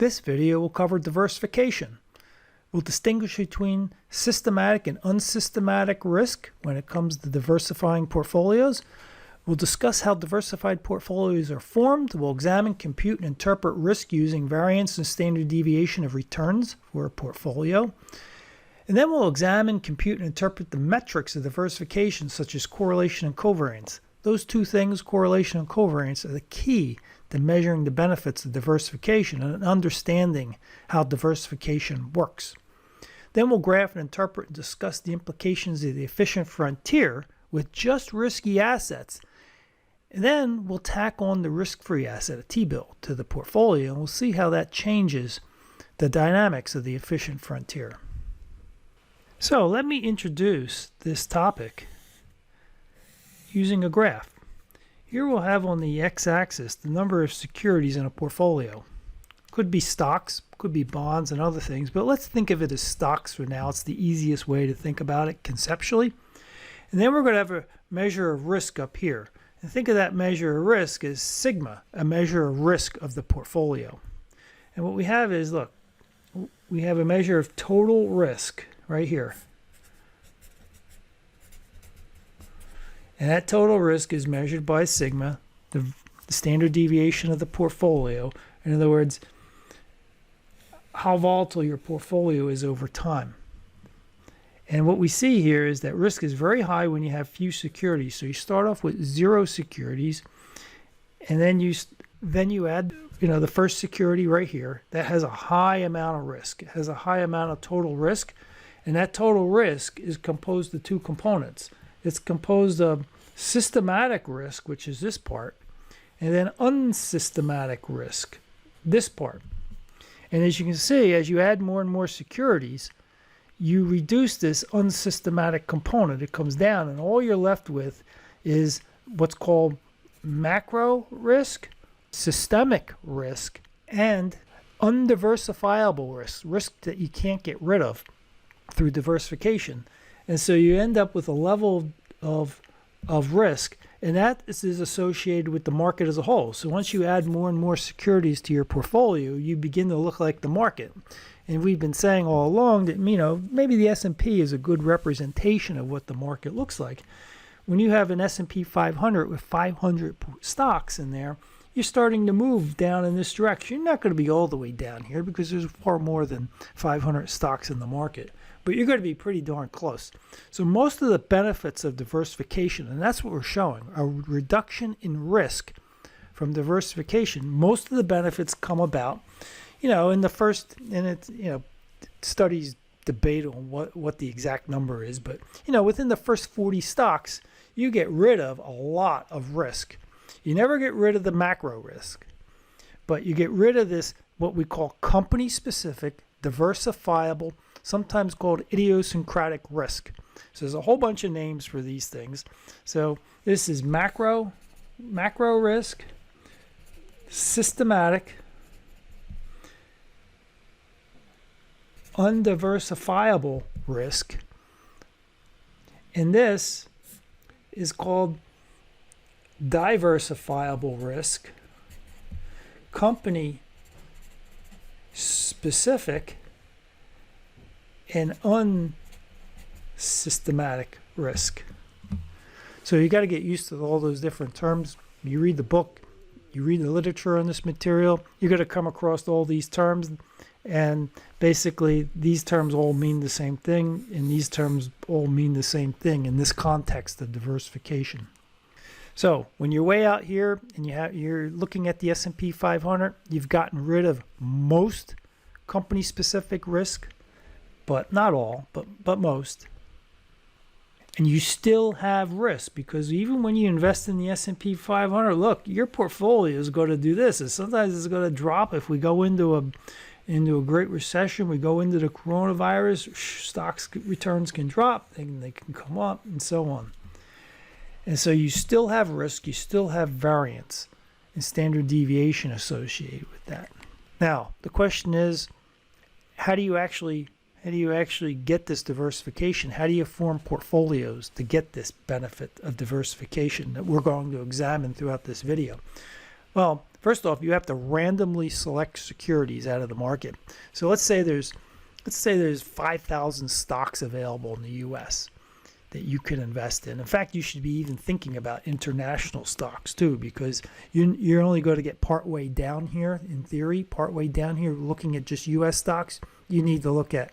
This video will cover diversification. We'll distinguish between systematic and unsystematic risk when it comes to diversifying portfolios. We'll discuss how diversified portfolios are formed. We'll examine, compute, and interpret risk using variance and standard deviation of returns for a portfolio. And then we'll examine, compute, and interpret the metrics of diversification, such as correlation and covariance. Those two things, correlation and covariance, are the key to measuring the benefits of diversification and understanding how diversification works. Then we'll graph and interpret and discuss the implications of the efficient frontier with just risky assets. And then we'll tack on the risk-free asset, a T-bill, to the portfolio, and we'll see how that changes the dynamics of the efficient frontier. So let me introduce this topic using a graph. Here we'll have on the x-axis the number of securities in a portfolio. Could be stocks, could be bonds and other things, but let's think of it as stocks for now. It's the easiest way to think about it conceptually. And then we're going to have a measure of risk up here. And think of that measure of risk as sigma, a measure of risk of the portfolio. And what we have is, look, we have a measure of total risk right here. And that total risk is measured by sigma, the standard deviation of the portfolio. In other words, how volatile your portfolio is over time. And what we see here is that risk is very high when you have few securities. So you start off with 0 securities, and then you add, the first security right here that has a high amount of risk. It has a high amount of total risk, and that total risk is composed of two components. It's composed of systematic risk, which is this part, and then unsystematic risk, this part. And as you can see, as you add more and more securities, you reduce this unsystematic component. It comes down, and all you're left with is what's called macro risk, systemic risk, and undiversifiable risk that you can't get rid of through diversification. And so you end up with a level of risk, and that is associated with the market as a whole. So once you add more and more securities to your portfolio, you begin to look like the market. And we've been saying all along that, maybe the S&P is a good representation of what the market looks like. When you have an S&P 500 with 500 stocks in there, you're starting to move down in this direction. You're not going to be all the way down here because there's far more than 500 stocks in the market, but you're going to be pretty darn close. So most of the benefits of diversification, and that's what we're showing, a reduction in risk from diversification. Most of the benefits come about, in the first, and it's, studies debate on what the exact number is, but, within the first 40 stocks, you get rid of a lot of risk. You never get rid of the macro risk, but you get rid of this, what we call company-specific, diversifiable, sometimes called idiosyncratic risk. So there's a whole bunch of names for these things. So this is macro risk, systematic, undiversifiable risk, and this is called diversifiable risk, company specific, and unsystematic risk. So you got to get used to all those different terms. You read the book, you read the literature on this material, you're going to come across all these terms, and basically these terms all mean the same thing, and these terms all mean the same thing in this context of diversification. So when you're way out here and you're looking at the S&P 500, you've gotten rid of most company-specific risk, but not all, but most. And you still have risk, because even when you invest in the S&P 500, look, your portfolio is going to do this. And sometimes it's going to drop if we go into a great recession, we go into the coronavirus, stocks returns can drop, they can come up, and so on. And so you still have risk, you still have variance and standard deviation associated with that. Now, the question is, how do you actually get this diversification? How do you form portfolios to get this benefit of diversification that we're going to examine throughout this video? Well, first off, you have to randomly select securities out of the market. So let's say there's 5,000 stocks available in the US that you can invest in. In fact, you should be even thinking about international stocks too, because you're only going to get partway down here, in theory, partway down here looking at just US stocks. You need to look at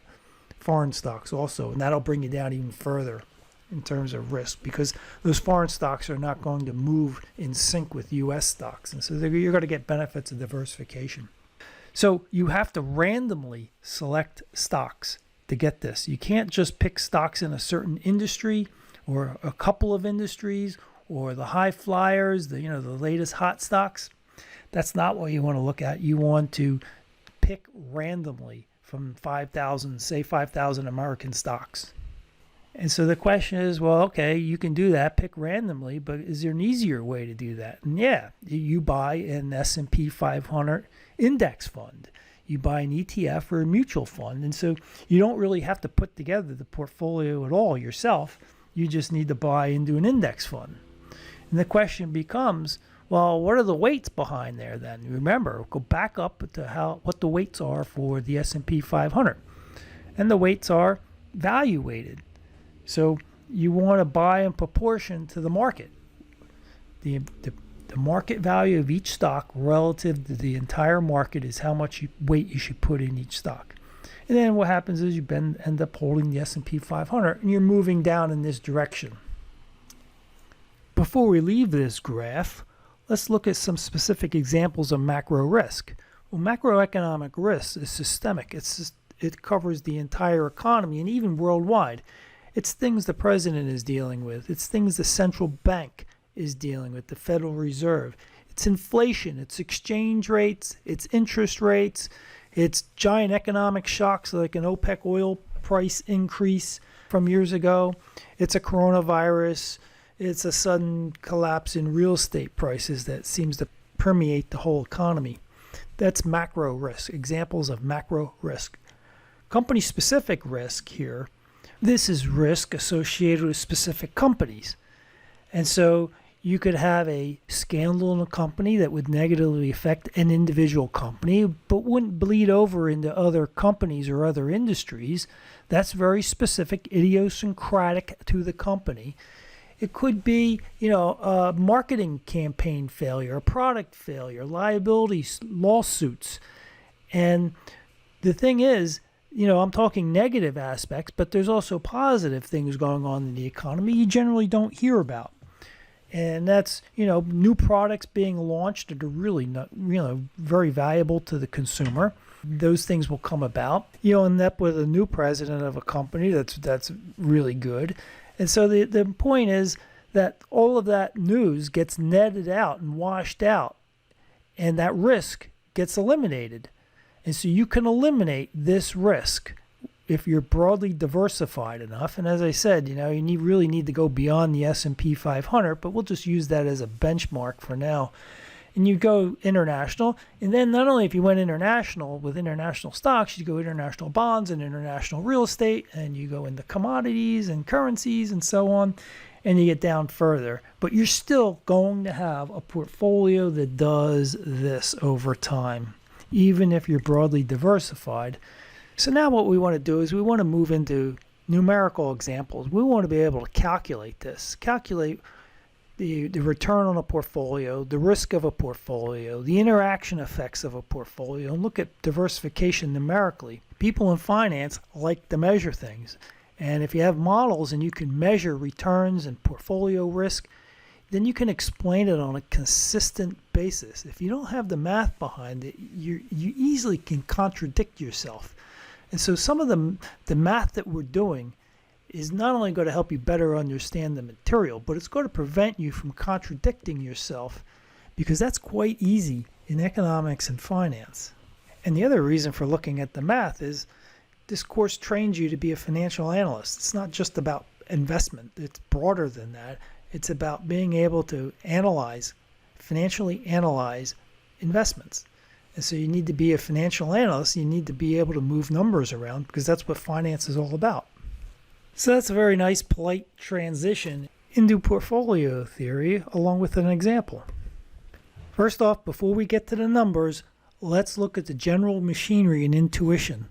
foreign stocks also, and that'll bring you down even further in terms of risk, because those foreign stocks are not going to move in sync with US stocks. And so you're going to get benefits of diversification. So you have to randomly select stocks to get this. You can't just pick stocks in a certain industry or a couple of industries or the high flyers, the latest hot stocks. That's not what you want to look at. You want to pick randomly from 5,000 American stocks. And so the question is, well, okay, you can do that, pick randomly, but is there an easier way to do that? And yeah, you buy an S&P 500 index fund. You buy an ETF or a mutual fund. And so you don't really have to put together the portfolio at all yourself. You just need to buy into an index fund. And the question becomes, well, what are the weights behind there then? Remember, go back up to what the weights are for the S&P 500. And the weights are value weighted. So you want to buy in proportion to the market. The market value of each stock relative to the entire market is how much weight you should put in each stock. And then what happens is you end up holding the S&P 500 and you're moving down in this direction. Before we leave this graph, let's look at some specific examples of macro risk. Well, macroeconomic risk is systemic. It covers the entire economy and even worldwide. It's things the president is dealing with. It's things the central bank is dealing with, the Federal Reserve. It's inflation, it's exchange rates, it's interest rates, it's giant economic shocks like an OPEC oil price increase from years ago. It's a coronavirus. It's a sudden collapse in real estate prices that seems to permeate the whole economy. That's macro risk, examples of macro risk. Company-specific risk here, this is risk associated with specific companies. And so you could have a scandal in a company that would negatively affect an individual company, but wouldn't bleed over into other companies or other industries. That's very specific, idiosyncratic to the company. It could be, a marketing campaign failure, a product failure, liability lawsuits. And the thing is, I'm talking negative aspects, but there's also positive things going on in the economy you generally don't hear about. And that's, new products being launched that are really not, very valuable to the consumer. Those things will come about. You'll end up with a new president of a company that's really good. And so the point is that all of that news gets netted out and washed out, and that risk gets eliminated. And so you can eliminate this risk if you're broadly diversified enough. And as I said, you really need to go beyond the S&P 500, but we'll just use that as a benchmark for now. And you go international, and then not only if you went international with international stocks, you go international bonds and international real estate, and you go into commodities and currencies and so on, and you get down further. But you're still going to have a portfolio that does this over time, even if you're broadly diversified. So now what we want to do is we want to move into numerical examples. We want to be able to calculate this, calculate the return on a portfolio, the risk of a portfolio, the interaction effects of a portfolio, and look at diversification numerically. People in finance like to measure things. And if you have models and you can measure returns and portfolio risk, then you can explain it on a consistent basis. If you don't have the math behind it, you easily can contradict yourself. And so some of the math that we're doing is not only going to help you better understand the material, but it's going to prevent you from contradicting yourself, because that's quite easy in economics and finance. And the other reason for looking at the math is this course trains you to be a financial analyst. It's not just about investment. It's broader than that. It's about being able to financially analyze investments. And so you need to be a financial analyst. You need to be able to move numbers around, because that's what finance is all about. So that's a very nice, polite transition into portfolio theory along with an example. First off, before we get to the numbers, let's look at the general machinery and intuition.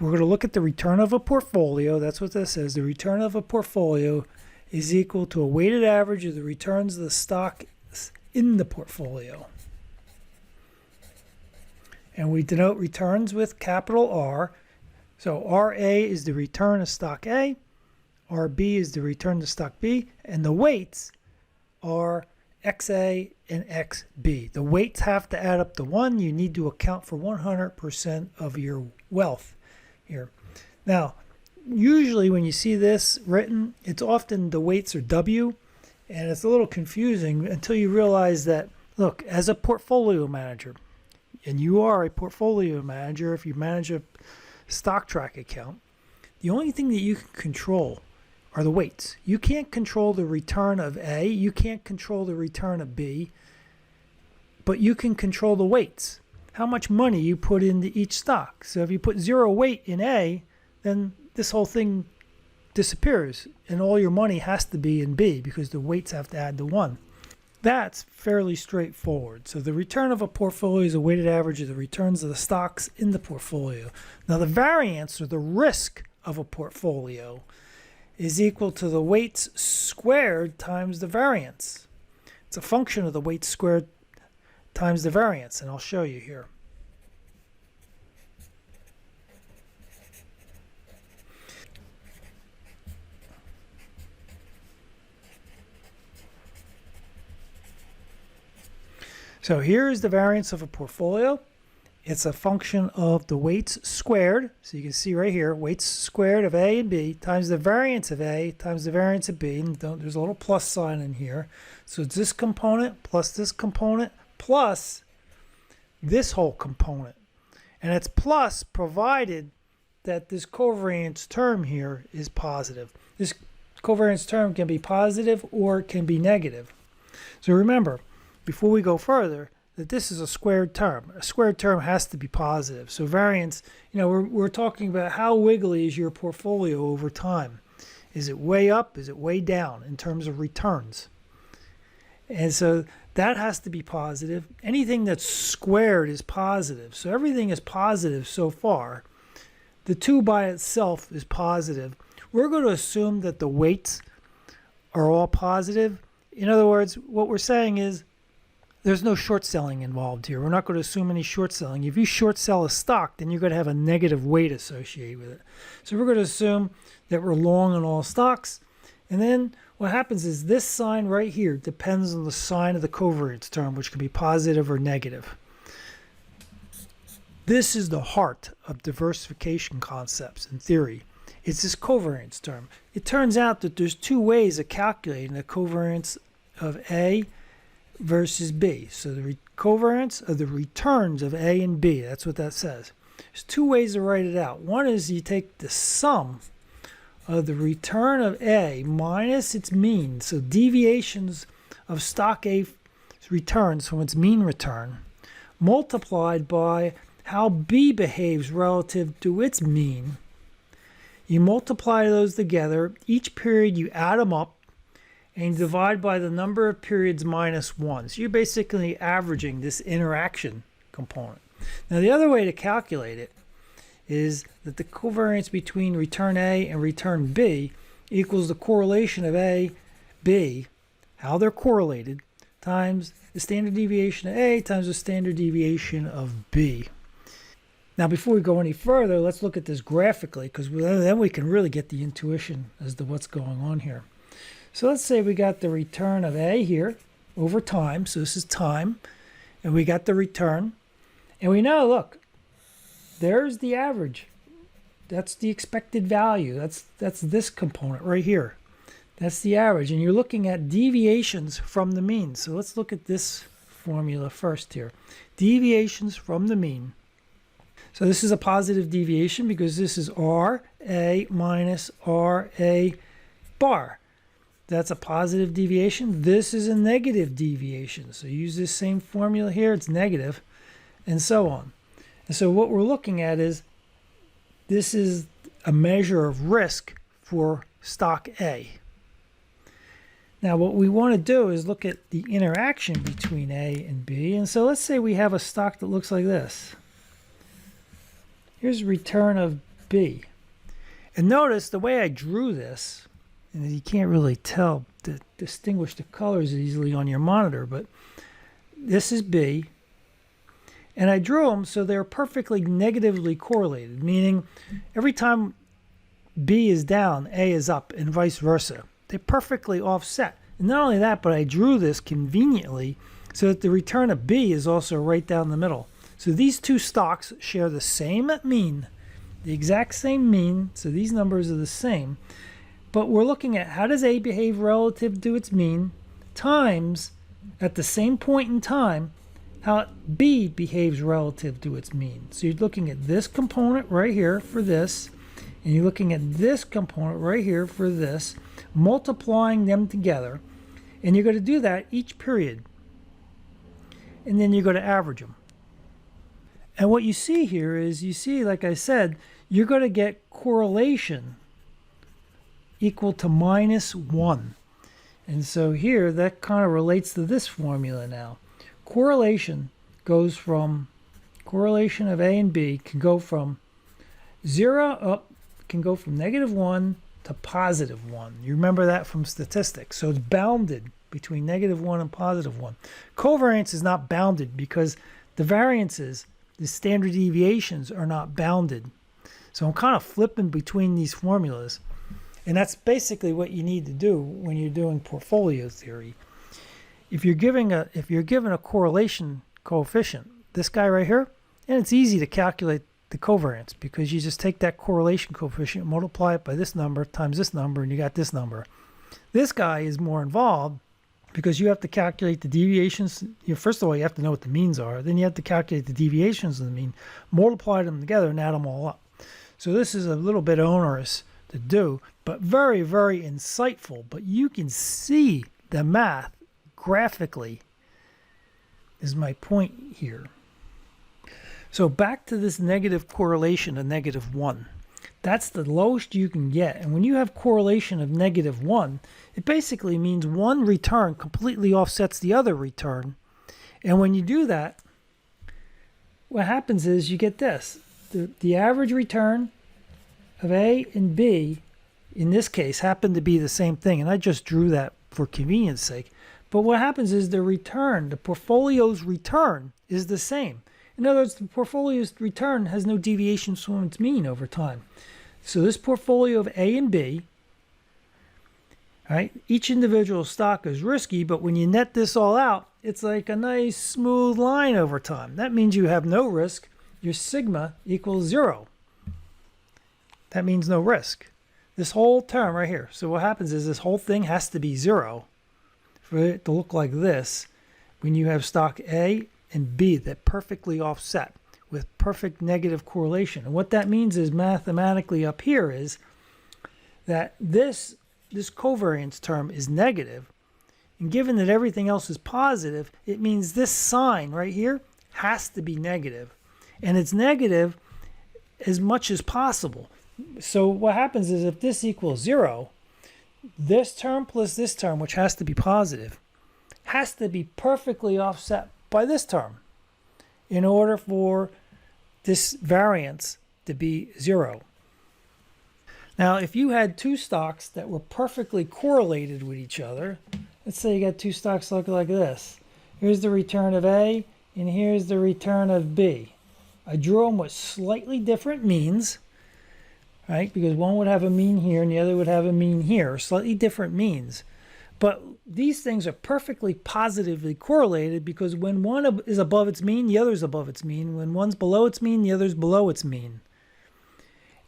We're going to look at the return of a portfolio. That's what this says. The return of a portfolio is equal to a weighted average of the returns of the stock in the portfolio. And we denote returns with capital R. So RA is the return of stock A, RB is the return to stock B, and the weights are XA and XB. The weights have to add up to 1. You need to account for 100% of your wealth here. Now, usually when you see this written, it's often the weights are W, and it's a little confusing until you realize that, look, as a portfolio manager, and you are a portfolio manager if you manage a stock track account, the only thing that you can control are the weights. You can't control the return of A, you can't control the return of B, but you can control the weights, how much money you put into each stock. So if you put 0 weight in A, then this whole thing disappears and all your money has to be in B because the weights have to add to 1. That's fairly straightforward. So the return of a portfolio is a weighted average of the returns of the stocks in the portfolio. Now the variance, or the risk of a portfolio, is equal to the weights squared times the variance. It's a function of the weights squared times the variance, and I'll show you here. So here is the variance of a portfolio. It's a function of the weights squared. So you can see right here, weights squared of A and B times the variance of A times the variance of B. And there's a little plus sign in here. So it's this component plus this component plus this whole component. And it's plus provided that this covariance term here is positive. This covariance term can be positive or it can be negative. So remember, before we go further, that this is a squared term. A squared term has to be positive. So variance, we're talking about how wiggly is your portfolio over time. Is it way up? Is it way down in terms of returns? And so that has to be positive. Anything that's squared is positive. So everything is positive so far. The 2 by itself is positive. We're going to assume that the weights are all positive. In other words, what we're saying is there's no short selling involved here. We're not going to assume any short selling. If you short sell a stock, then you're going to have a negative weight associated with it. So we're going to assume that we're long on all stocks. And then what happens is this sign right here depends on the sign of the covariance term, which can be positive or negative. This is the heart of diversification concepts in theory. It's this covariance term. It turns out that there's 2 ways of calculating the covariance of A versus B. So the covariance of the returns of A and B, that's what that says. There's 2 ways to write it out. One is you take the sum of the return of A minus its mean, so deviations of stock A's returns from its mean return, multiplied by how B behaves relative to its mean. You multiply those together. Each period you add them up, and you divide by the number of periods minus 1. So you're basically averaging this interaction component. Now the other way to calculate it is that the covariance between return A and return B equals the correlation of A, B, how they're correlated, times the standard deviation of A times the standard deviation of B. Now before we go any further, let's look at this graphically, because then we can really get the intuition as to what's going on here. So let's say we got the return of A here over time. So this is time. And we got the return. And we know, look, there's the average. That's the expected value. That's this component right here. That's the average. And you're looking at deviations from the mean. So let's look at this formula first here. Deviations from the mean. So this is a positive deviation because this is RA minus RA bar. That's a positive deviation. This is a negative deviation. So use this same formula here. It's negative, and so on. And so what we're looking at is this is a measure of risk for stock A. Now what we want to do is look at the interaction between A and B. And so let's say we have a stock that looks like this. Here's return of B. And notice the way I drew this, and you can't really distinguish the colors easily on your monitor, but this is B. And I drew them so they're perfectly negatively correlated, meaning every time B is down, A is up, and vice versa. They're perfectly offset. And not only that, but I drew this conveniently so that the return of B is also right down the middle. So these two stocks share the same mean, the exact same mean, so these numbers are the same. But we're looking at how does A behave relative to its mean times, at the same point in time, how B behaves relative to its mean. So you're looking at this component right here for this, and you're looking at this component right here for this, multiplying them together, and you're going to do that each period. And then you're going to average them. And what you see here is, you see, like I said, you're going to get correlation equal to -1. And so here, that kind of relates to this formula now. Correlation goes from, correlation of A and B can go from 0 up, can go from -1 to +1. You remember that from statistics. So it's bounded between -1 and +1. Covariance is not bounded because the variances, the standard deviations, are not bounded. So I'm kind of flipping between these formulas. And that's basically what you need to do when you're doing portfolio theory. If you're given a correlation coefficient, this guy right here, and it's easy to calculate the covariance because you just take that correlation coefficient, multiply it by this number times this number, and you got this number. This guy is more involved because you have to calculate the deviations. First of all, you have to know what the means are. Then you have to calculate the deviations of the mean, multiply them together, and add them all up. So this is a little bit onerous to do, but very, very insightful. But you can see the math graphically is my point here. So back to this negative correlation of -1. That's the lowest you can get. And when you have correlation of -1, it basically means one return completely offsets the other return. And when you do that, what happens is you get this. The average return of A and B, in this case, happen to be the same thing. And I just drew that for convenience sake. But what happens is the return, the portfolio's return, is the same. In other words, the portfolio's return has no deviations from its mean over time. So this portfolio of A and B, right, each individual stock is risky, but when you net this all out, it's like a nice smooth line over time. That means you have no risk. Your sigma equals 0. That means no risk. This whole term right here. So what happens is this whole thing has to be 0 for it to look like this when you have stock A and B that perfectly offset with perfect negative correlation. And what that means is mathematically up here is that this covariance term is negative, and given that everything else is positive, it means this sign right here has to be negative, and it's negative as much as possible. So what happens is if this equals 0, this term plus this term, which has to be positive, has to be perfectly offset by this term in order for this variance to be 0. Now, if you had two stocks that were perfectly correlated with each other, let's say you got two stocks look like this. Here's the return of A, and here's the return of B. I drew them with slightly different means, right? Because one would have a mean here and the other would have a mean here, slightly different means. But these things are perfectly positively correlated because when one is above its mean, the other is above its mean. When one's below its mean, the other is below its mean.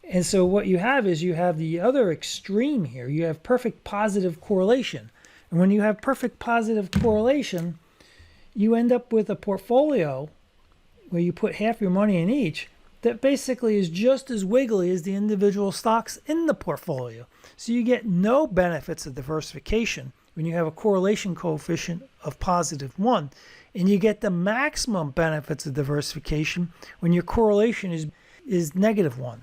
And so what you have is you have the other extreme here. You have perfect positive correlation. And when you have perfect positive correlation, you end up with a portfolio where you put half your money in each that basically is just as wiggly as the individual stocks in the portfolio. So you get no benefits of diversification when you have a correlation coefficient of +1, and you get the maximum benefits of diversification when your correlation is -1.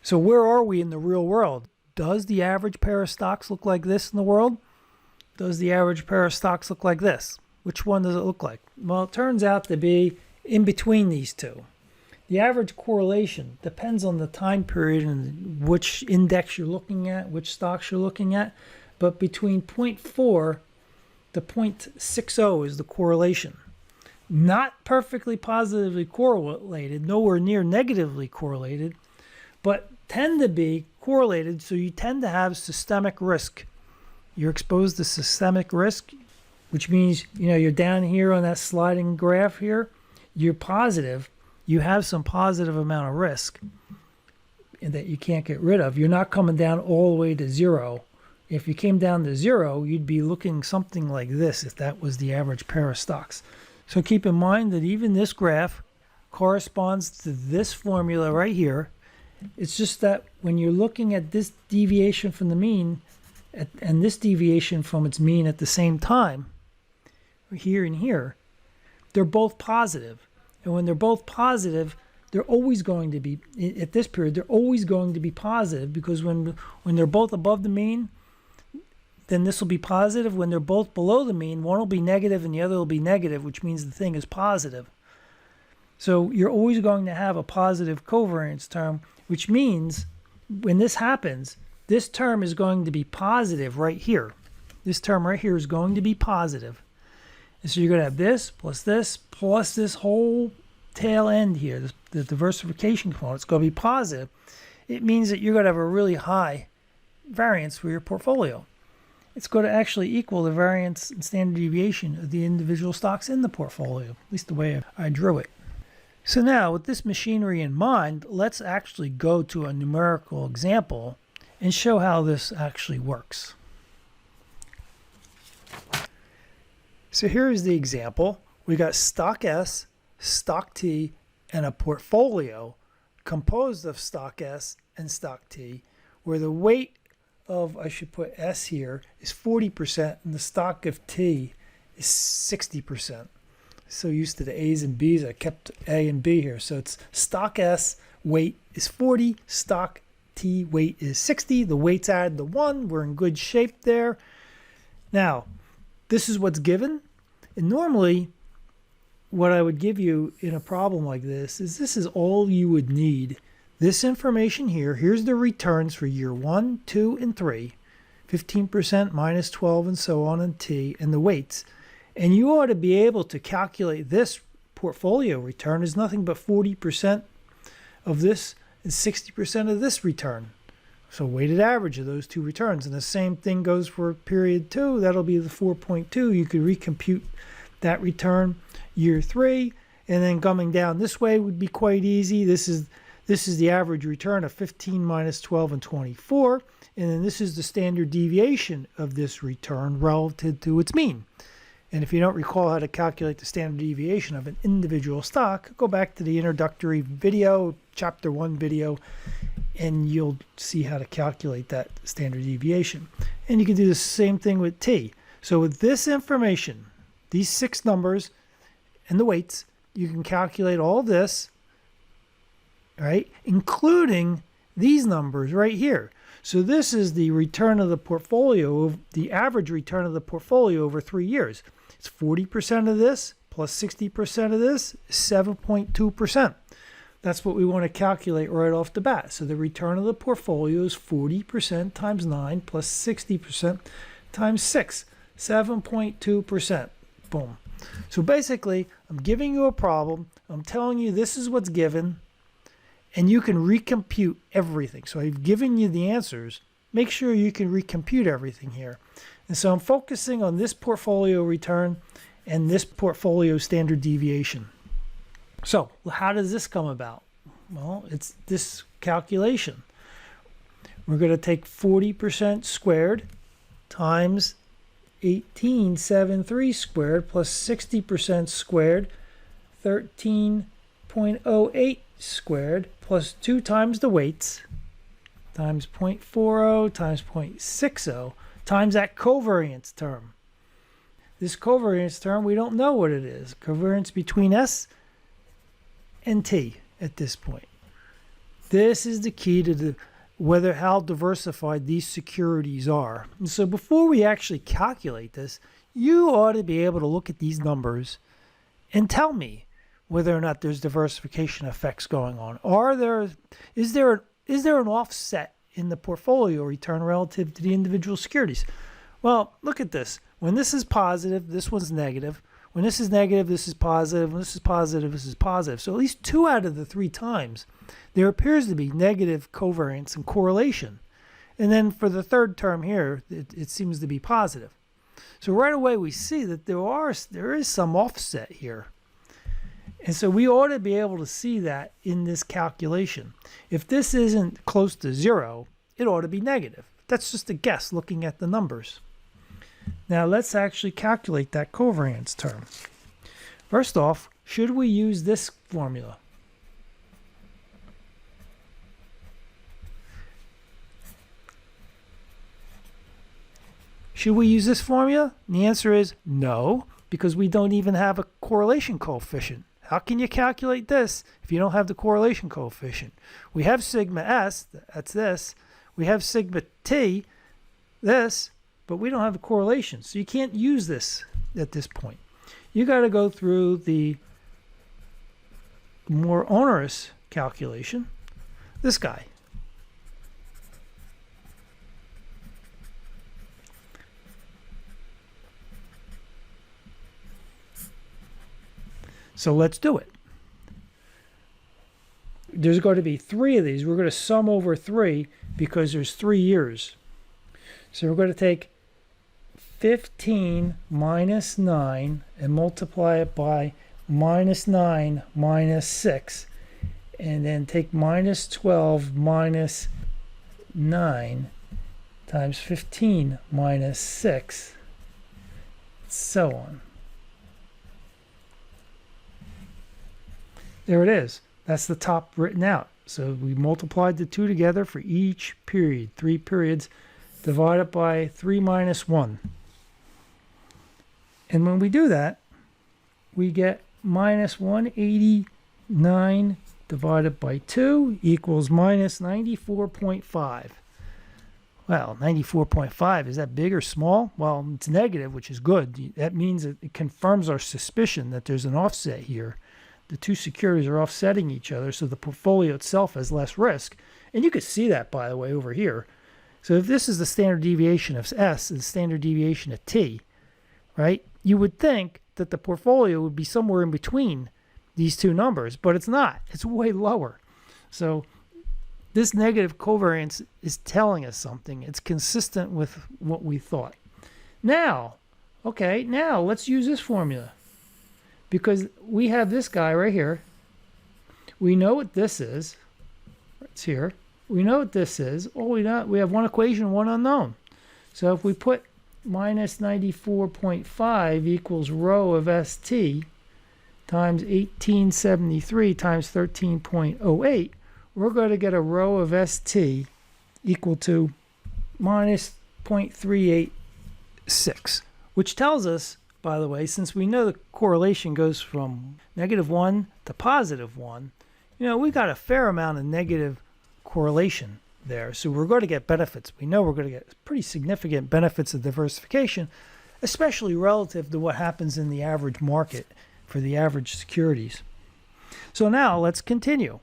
So where are we in the real world? Does the average pair of stocks look like this in the world? does the average pair of stocks look like this? Which one does it look like? Well, it turns out to be in between these two. The average correlation depends on the time period and which index you're looking at, which stocks you're looking at, but between 0.4 to 0.60 is the correlation. Not perfectly positively correlated, nowhere near negatively correlated, but tend to be correlated, so you tend to have systemic risk. You're exposed to systemic risk, which means, you're down here on that sliding graph here, you're positive, you have some positive amount of risk that you can't get rid of. You're not coming down all the way to zero. If you came down to zero, you'd be looking something like this if that was the average pair of stocks. So keep in mind that even this graph corresponds to this formula right here. It's just that when you're looking at this deviation from the mean and this deviation from its mean at the same time, here and here, they're both positive. And when they're both positive, they're always going to be, at this period, they're always going to be positive, because when they're both above the mean, then this will be positive. When they're both below the mean, one will be negative and the other will be negative, which means the thing is positive. So you're always going to have a positive covariance term, which means when this happens, this term is going to be positive right here. This term right here is going to be positive. And so you're going to have this plus this whole tail end here, the diversification component. It's going to be positive. It means that you're going to have a really high variance for your portfolio. It's going to actually equal the variance and standard deviation of the individual stocks in the portfolio, at least the way I drew it. So now, with this machinery in mind, let's actually go to a numerical example and show how this actually works. So here's the example. We got stock S, stock T, and a portfolio composed of stock S and stock T, where the weight of, I should put S here, is 40%, and the stock of T is 60%. So used to the A's and B's, I kept A and B here. So it's stock S weight is 40, stock T weight is 60. The weights add to 1. We're in good shape there. Now, this is what's given. And normally, what I would give you in a problem like this is all you would need. This information here, here's the returns for year 1, 2, and 3. 15%, minus 12, and so on, and T, and the weights. And you ought to be able to calculate this portfolio return as nothing but 40% of this and 60% of this return. So weighted average of those two returns. And the same thing goes for period 2. That'll be the 4.2. You could recompute that return year 3. And then coming down this way would be quite easy. This is the average return of 15 minus 12 and 24. And then this is the standard deviation of this return relative to its mean. And if you don't recall how to calculate the standard deviation of an individual stock, go back to the introductory video, chapter 1 video, and you'll see how to calculate that standard deviation. And you can do the same thing with T. So with this information, these 6 numbers and the weights, you can calculate all this, right, including these numbers right here. So this is the return of the portfolio, the average return of the portfolio over 3 years. It's 40% of this plus 60% of this is 7.2%. That's what we want to calculate right off the bat. So the return of the portfolio is 40% times 9 plus 60% times 6, 7.2%. Boom. So basically, I'm giving you a problem. I'm telling you this is what's given, and you can recompute everything. So I've given you the answers. Make sure you can recompute everything here. And so I'm focusing on this portfolio return and this portfolio standard deviation. So how does this come about? Well, it's this calculation. We're going to take 40% squared times 1873 squared plus 60% squared, 13.08 squared plus 2 times the weights times 0.40 times 0.60 times that covariance term. This covariance term, we don't know what it is. Covariance between S and T at this point. This is the key to whether how diversified these securities are. And so before we actually calculate this, you ought to be able to look at these numbers and tell me whether or not there's diversification effects going on. Is there an offset in the portfolio return relative to the individual securities? Well, look at this. When this is positive, this one's negative. When this is negative, this is positive. When this is positive, this is positive. So at least 2 out of the 3 times, there appears to be negative covariance and correlation. And then for the third term here, it seems to be positive. So right away we see that there is some offset here. And so we ought to be able to see that in this calculation. If this isn't close to 0, it ought to be negative. That's just a guess looking at the numbers. Now let's actually calculate that covariance term. First off, should we use this formula? Should we use this formula? And the answer is no, because we don't even have a correlation coefficient. How can you calculate this if you don't have the correlation coefficient? We have sigma s, that's this. We have sigma t, this, but we don't have the correlation. So you can't use this at this point. You got to go through the more onerous calculation, this guy. So let's do it. There's going to be 3 of these. We're going to sum over 3 because there's 3 years. So we're going to take 15 minus 9 and multiply it by minus 9 minus 6. And then take minus 12 minus 9 times 15 minus 6. So on. There it is. That's the top written out. So we multiplied the 2 together for each period, 3 periods, divided by 3 minus 1. And when we do that, we get minus 189 divided by 2 equals minus 94.5. Well, 94.5, is that big or small? Well, it's negative, which is good. That means it confirms our suspicion that there's an offset here. The 2 securities are offsetting each other, so the portfolio itself has less risk. And you could see that, by the way, over here. So if this is the standard deviation of S and the standard deviation of T, right, you would think that the portfolio would be somewhere in between these 2 numbers, but it's not. It's way lower. So this negative covariance is telling us something. It's consistent with what we thought. Now let's use this formula. Because we have this guy right here. We know what this is. It's here. We know what this is. We have one equation, one unknown. So if we put minus 94.5 equals rho of ST times 1873 times 13.08, we're going to get a rho of ST equal to minus 0.386, which tells us, by the way, since we know the correlation goes from -1 to +1, we got a fair amount of negative correlation there. So we're going to get benefits. We know we're going to get pretty significant benefits of diversification, especially relative to what happens in the average market for the average securities. So now let's continue.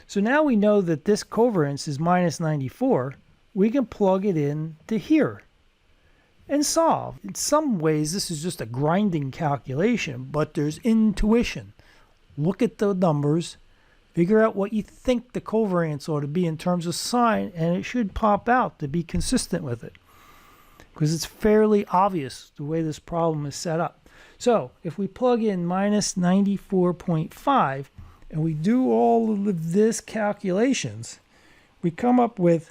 So now we know that this covariance is minus 94. We can plug it in to here and solve. In some ways, this is just a grinding calculation, but there's intuition. Look at the numbers, figure out what you think the covariance ought to be in terms of sign, and it should pop out to be consistent with it, because it's fairly obvious the way this problem is set up. So if we plug in minus 94.5 and we do all of this calculations, we come up with,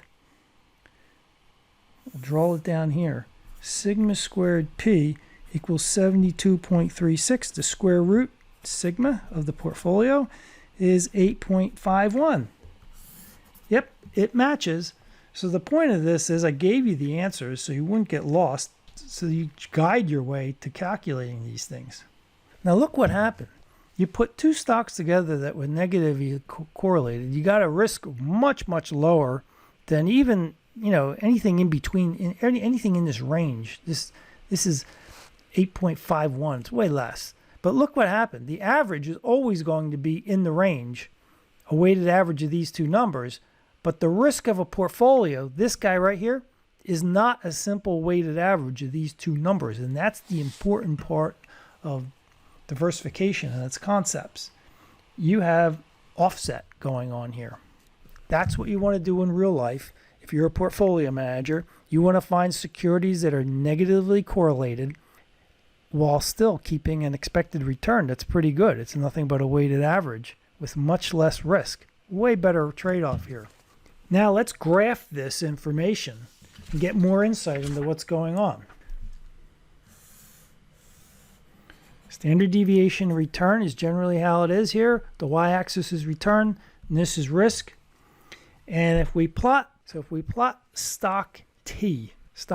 I'll draw it down here, sigma squared p equals 72.36. The square root sigma of the portfolio is 8.51. Yep, it matches. So the point of this is I gave you the answers so you wouldn't get lost, so you guide your way to calculating these things. Now look what happened. You put 2 stocks together that were negatively correlated. You got a risk much, much lower then even, anything in between, anything in this range, this is 8.51. It's way less. But look what happened. The average is always going to be in the range, a weighted average of these two numbers. But the risk of a portfolio, this guy right here, is not a simple weighted average of these two numbers. And that's the important part of diversification and its concepts. You have offset going on here. That's what you want to do in real life. If you're a portfolio manager, you want to find securities that are negatively correlated while still keeping an expected return that's pretty good. It's nothing but a weighted average with much less risk. Way better trade-off here. Now let's graph this information and get more insight into what's going on. Standard deviation return is generally how it is here. The y-axis is return, and this is risk. And if we plot stock T, it's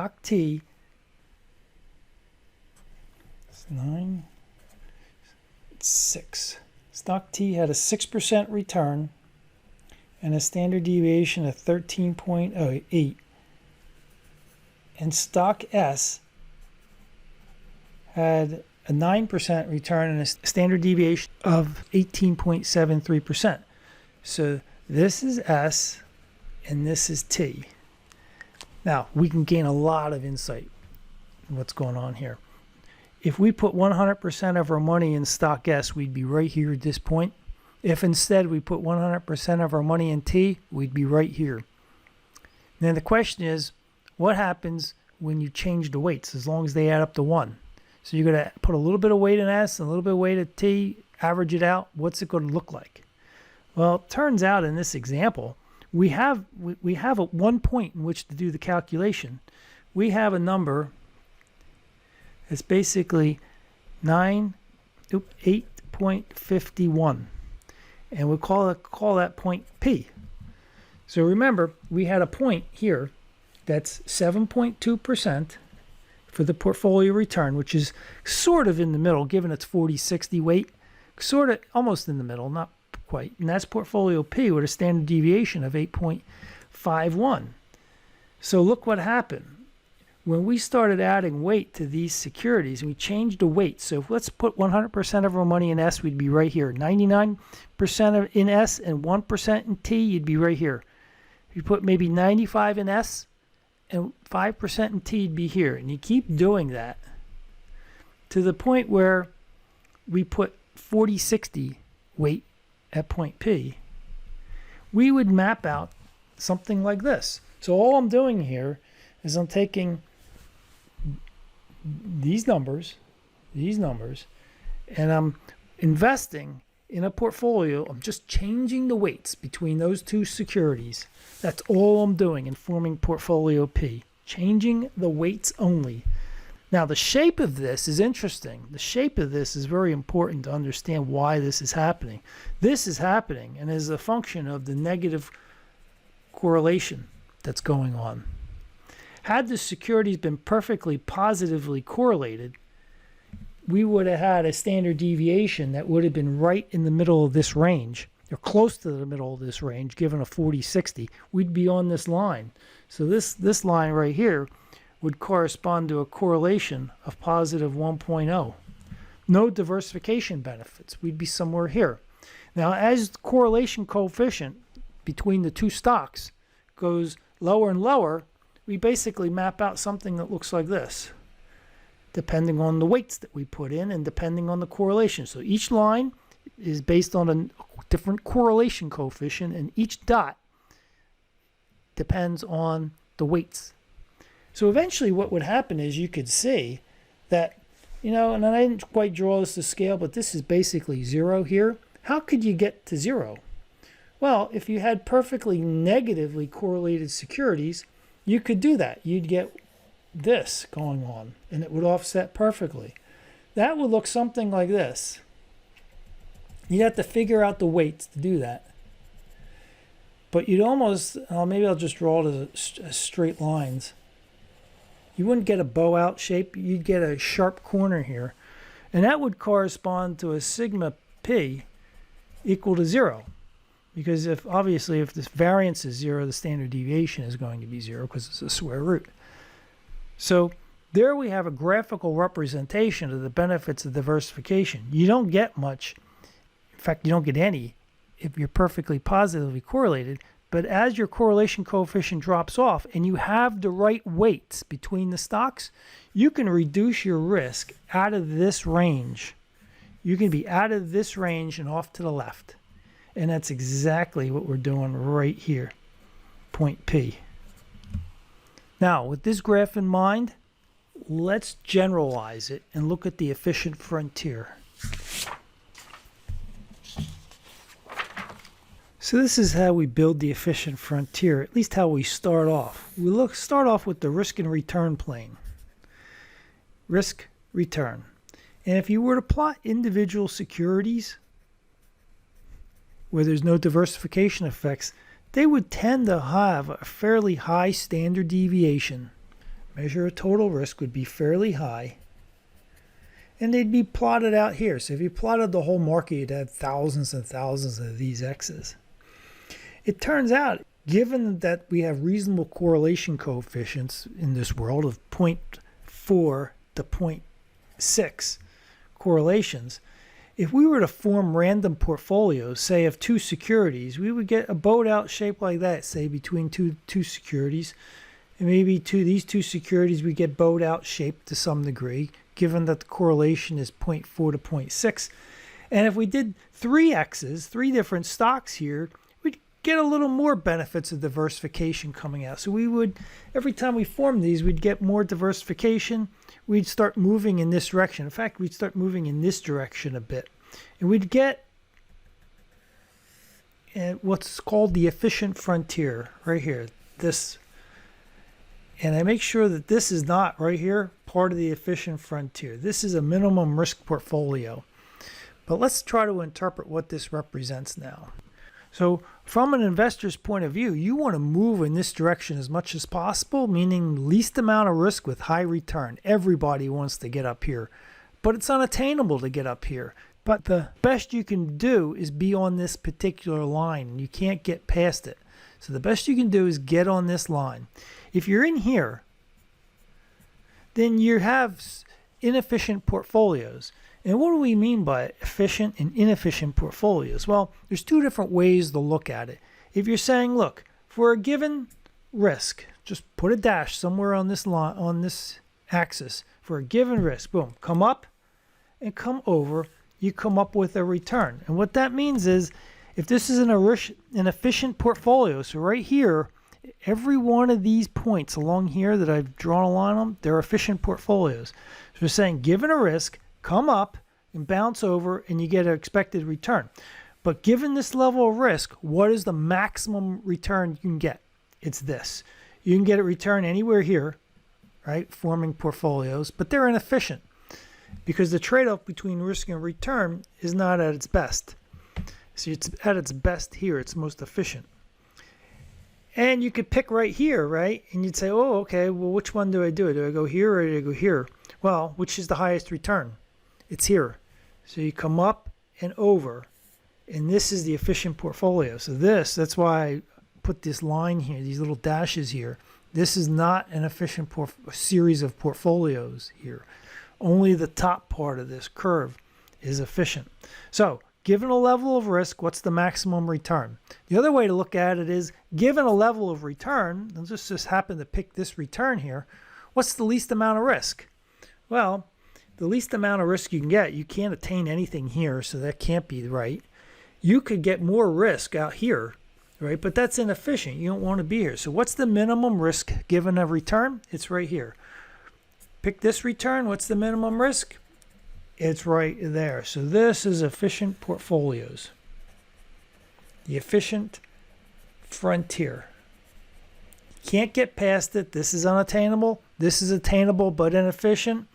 6. Stock T had a 6% return and a standard deviation of 13.08. And stock S had a 9% return and a standard deviation of 18.73%. So this is S and this is T. Now, we can gain a lot of insight in what's going on here. If we put 100% of our money in stock S, we'd be right here at this point. If instead we put 100% of our money in T, we'd be right here. Then the question is, what happens when you change the weights as long as they add up to 1? So you're going to put a little bit of weight in S and a little bit of weight in T, average it out. What's it going to look like? Well, it turns out in this example, we have one point in which to do the calculation. We have a number that's basically 8.51. And we'll call that point P. So remember, we had a point here that's 7.2% for the portfolio return, which is sort of in the middle, given its 40-60 weight, sort of almost in the middle, not quite. And that's portfolio P with a standard deviation of 8.51. So look what happened. When we started adding weight to these securities, we changed the weight. So if let's put 100% of our money in S, we'd be right here. 99% in S and 1% in T, you'd be right here. If you put maybe 95 in S and 5% in T, you'd be here. And you keep doing that to the point where we put 40-60 weight at point P. We would map out something like this. So all I'm doing here is I'm taking these numbers, and I'm investing in a portfolio. I'm just changing the weights between those two securities. That's all I'm doing in forming portfolio P. Changing the weights only. Now, the shape of this is interesting. The shape of this is very important to understand why this is happening. This is happening and is a function of the negative correlation that's going on. Had the securities been perfectly positively correlated, we would have had a standard deviation that would have been right in the middle of this range, or close to the middle of this range, given a 40-60. We'd be on this line. So this line right here would correspond to a correlation of positive 1.0. No diversification benefits. We'd be somewhere here. Now, as the correlation coefficient between the two stocks goes lower and lower, we basically map out something that looks like this, depending on the weights that we put in and depending on the correlation. So each line is based on a different correlation coefficient, and each dot depends on the weights. So eventually what would happen is you could see that, and I didn't quite draw this to scale, but this is basically 0 here. How could you get to 0? Well, if you had perfectly negatively correlated securities, you could do that. You'd get this going on, and it would offset perfectly. That would look something like this. You'd have to figure out the weights to do that. But you'd almost, maybe I'll just draw it as straight lines. You wouldn't get a bow out shape. You'd get a sharp corner here. And that would correspond to a sigma P equal to 0. because obviously if this variance is 0, the standard deviation is going to be 0 because it's a square root. So there we have a graphical representation of the benefits of diversification. You don't get much, in fact you don't get any, if you're perfectly positively correlated. But as your correlation coefficient drops off and you have the right weights between the stocks, you can reduce your risk out of this range. You can be out of this range and off to the left. And that's exactly what we're doing right here, point P. Now, with this graph in mind, let's generalize it and look at the efficient frontier. So this is how we build the efficient frontier, at least how we start off. We start off with the risk and return plane. Risk, return. And if you were to plot individual securities where there's no diversification effects, they would tend to have a fairly high standard deviation. Measure of total risk would be fairly high. And they'd be plotted out here. So if you plotted the whole market, you'd have thousands and thousands of these X's. It turns out, given that we have reasonable correlation coefficients in this world of 0.4 to 0.6 correlations, if we were to form random portfolios, say of 2 securities, we would get a bowed out shape like that, say between two securities. And maybe these two securities we get bowed out shape to some degree, given that the correlation is 0.4 to 0.6. And if we did 3 X's, 3 different stocks here, we'd get a little more benefits of diversification coming out. So we would, every time we form these, we'd get more diversification. We'd start moving in this direction. In fact, we'd start moving in this direction a bit. And we'd get what's called the efficient frontier right here, this. And I make sure that this is not right here part of the efficient frontier. This is a minimum risk portfolio. But let's try to interpret what this represents now. So from an investor's point of view, you want to move in this direction as much as possible, meaning least amount of risk with high return. Everybody wants to get up here, but it's unattainable to get up here. But the best you can do is be on this particular line. You can't get past it. So the best you can do is get on this line. If you're in here, then you have inefficient portfolios. And what do we mean by efficient and inefficient portfolios? Well, there's 2 different ways to look at it. If you're saying, look, for a given risk, just put a dash somewhere on this line, on this axis, for a given risk, boom, come up and come over, you come up with a return. And what that means is, if this is an efficient portfolio, so right here, every one of these points along here that I've drawn a line on, they're efficient portfolios. So we're saying, given a risk, come up and bounce over and you get an expected return. But given this level of risk, what is the maximum return you can get? It's this. You can get a return anywhere here, right, forming portfolios, but they're inefficient because the trade-off between risk and return is not at its best. So it's at its best here, it's most efficient. And you could pick right here, right? And you'd say, oh, okay, well, which one do I do? Do I go here or do I go here? Well, which is the highest return? It's here. So you come up and over, and this is the efficient portfolio. So that's why I put this line here, these little dashes here. This is not an efficient series of portfolios here. Only the top part of this curve is efficient. So given a level of risk, what's the maximum return? The other way to look at it is, given a level of return, let's just happen to pick this return here, what's the least amount of risk? Well, the least amount of risk you can get, you can't attain anything here, so that can't be right. You could get more risk out here, right? But that's inefficient. You don't want to be here. So what's the minimum risk given a return? It's right here. Pick this return. What's the minimum risk? It's right there. So this is efficient portfolios. The efficient frontier. Can't get past it. This is unattainable. This is attainable but inefficient.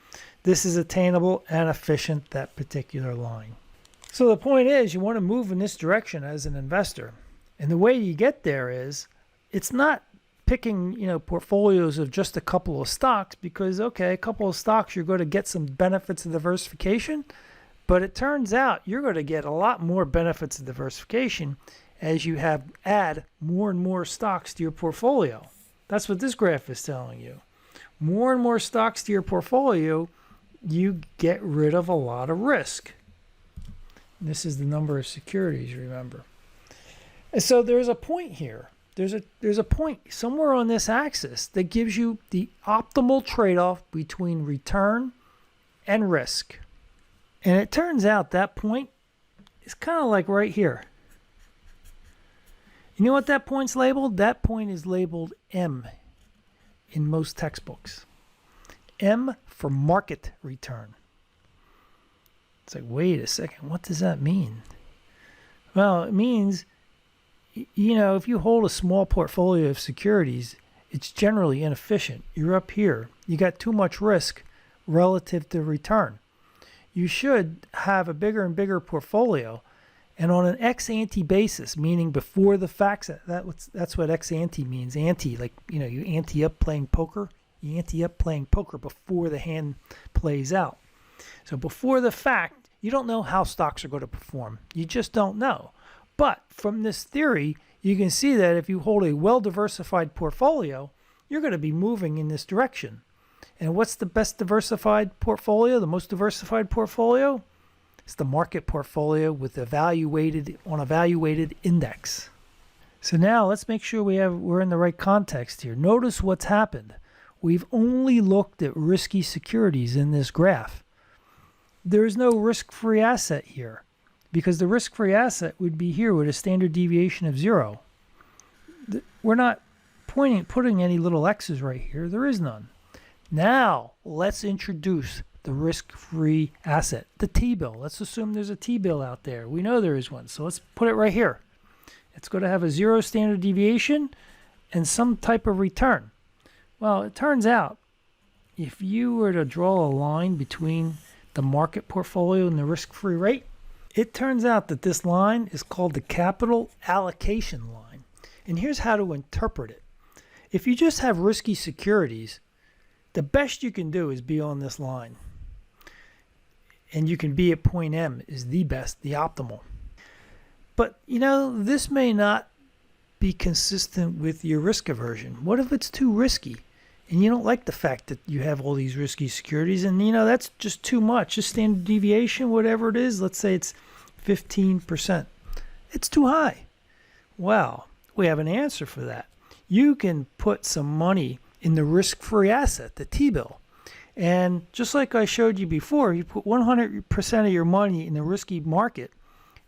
This is attainable and efficient, that particular line. So the point is, you want to move in this direction as an investor. And the way you get there is, it's not picking, portfolios of just a couple of stocks, because, okay, a couple of stocks, you're going to get some benefits of diversification, but it turns out you're going to get a lot more benefits of diversification as you add more and more stocks to your portfolio. That's what this graph is telling you. More and more stocks to your portfolio, you get rid of a lot of risk. This is the number of securities, remember. And so there's a point here. There's a point somewhere on this axis that gives you the optimal trade-off between return and risk. And it turns out that point is kind of like right here. You know what that point's labeled? That point is labeled M in most textbooks. M for market return. It's like, wait a second, what does that mean? Well, it means, you know, if you hold a small portfolio of securities, it's generally inefficient. You're up here. You got too much risk relative to return. You should have a bigger and bigger portfolio. And on an ex-ante basis, meaning before the facts, that's what ex-ante means. Ante, like, you know, you ante up playing poker. You ante up playing poker before the hand plays out. So before the fact, you don't know how stocks are going to perform. You just don't know. But from this theory, you can see that if you hold a well-diversified portfolio, you're going to be moving in this direction. And what's the best diversified portfolio, the most diversified portfolio? It's the market portfolio with evaluated index. So now let's make sure we're in the right context here. Notice what's happened. We've only looked at risky securities in this graph. There's no risk-free asset here because the risk-free asset would be here with a standard deviation of 0. We're not putting any little X's right here. There is none. Now let's introduce the risk-free asset, the T-bill. Let's assume there's a T-bill out there. We know there is one, so let's put it right here. It's going to have a 0 standard deviation and some type of return. Well, it turns out if you were to draw a line between the market portfolio and the risk-free rate, it turns out that this line is called the capital allocation line. And here's how to interpret it. If you just have risky securities, the best you can do is be on this line. And you can be at point M is the best, the optimal. But, you know, this may not be consistent with your risk aversion. What if it's too risky? And you don't like the fact that you have all these risky securities and, you know, that's just too much. Just standard deviation, whatever it is, let's say it's 15%. It's too high. Well, we have an answer for that. You can put some money in the risk-free asset, the T-bill. And just like I showed you before, you put 100% of your money in the risky market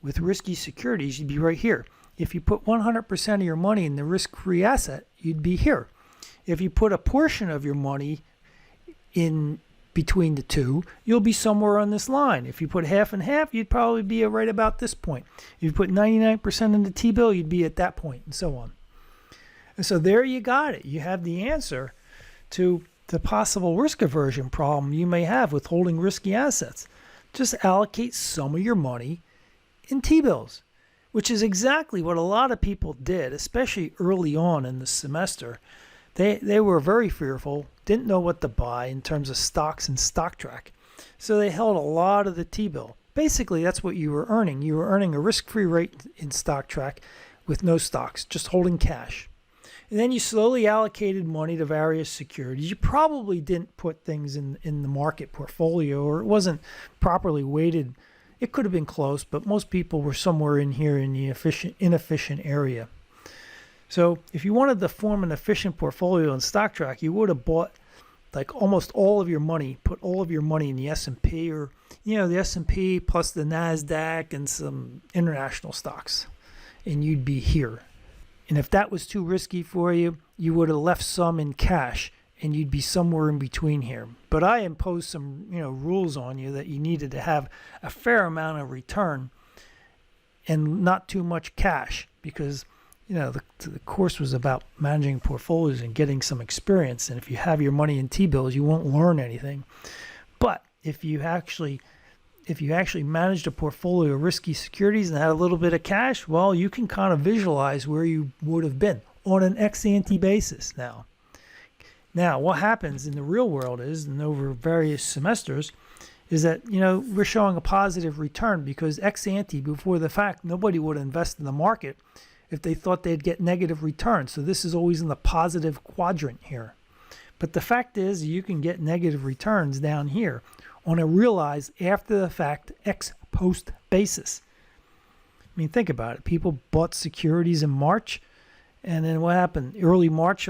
with risky securities, you'd be right here. If you put 100% of your money in the risk-free asset, you'd be here. If you put a portion of your money in between the two, you'll be somewhere on this line. If you put half and half, you'd probably be right about this point. If you put 99% in the T-bill, you'd be at that point, and so on. And so there you got it. You have the answer to the possible risk aversion problem you may have with holding risky assets. Just allocate some of your money in T-bills, which is exactly what a lot of people did, especially early on in the semester. They were very fearful, didn't know what to buy in terms of stocks and stock track. So they held a lot of the T-bill. Basically, that's what you were earning. You were earning a risk-free rate in stock track with no stocks, just holding cash. And then you slowly allocated money to various securities. You probably didn't put things in the market portfolio, or it wasn't properly weighted. It could have been close, but most people were somewhere in here in the inefficient area. So if you wanted to form an efficient portfolio in stock track, you would have bought like almost all of your money, put all of your money in the S&P, or, you know, the S&P plus the NASDAQ and some international stocks, and you'd be here. And if that was too risky for you, you would have left some in cash and you'd be somewhere in between here. But I imposed some, you know, rules on you that you needed to have a fair amount of return and not too much cash because, you know, the course was about managing portfolios and getting some experience. And if you have your money in T-bills, you won't learn anything. But if you actually managed a portfolio of risky securities and had a little bit of cash, well, you can kind of visualize where you would have been on an ex-ante basis now. Now, what happens in the real world is, and over various semesters, is that, we're showing a positive return because ex ante, before the fact, nobody would invest in the market if they thought they'd get negative returns. So this is always in the positive quadrant here. But the fact is, you can get negative returns down here on a realized after the fact ex post basis. I mean, think about it. People bought securities in March, and then what happened? Early March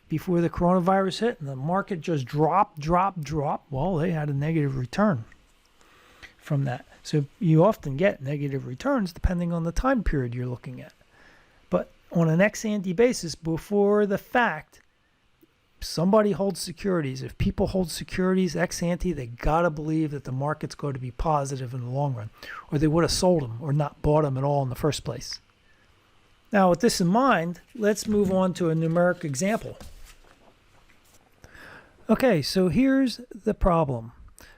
before the coronavirus hit, and the market just dropped. Well, they had a negative return from that. So you often get negative returns depending on the time period you're looking at. But on an ex ante basis, before the fact, somebody holds securities. If people hold securities ex ante, they got to believe that the market's going to be positive in the long run, or they would have sold them or not bought them at all in the first place. Now, with this in mind, let's move on to a numeric example. Okay, so here's the problem.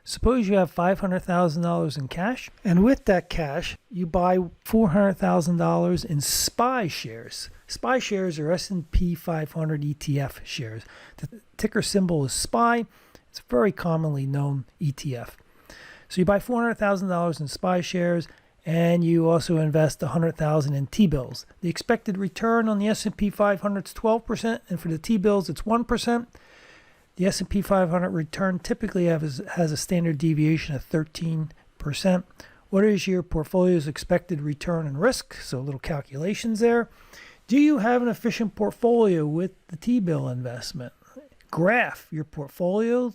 Suppose you have $500,000 in cash, and with that cash, you buy $400,000 in SPY shares. SPY shares are S&P 500 ETF shares. The ticker symbol is SPY. It's a very commonly known ETF. So you buy $400,000 in SPY shares, and you also invest $100,000 in T-bills. The expected return on the S&P 500 is 12%, and for the T-bills, it's 1%. The S&P 500 return typically has a standard deviation of 13%. What is your portfolio's expected return and risk? So little calculations there. Do you have an efficient portfolio with the T-bill investment? Graph your portfolio,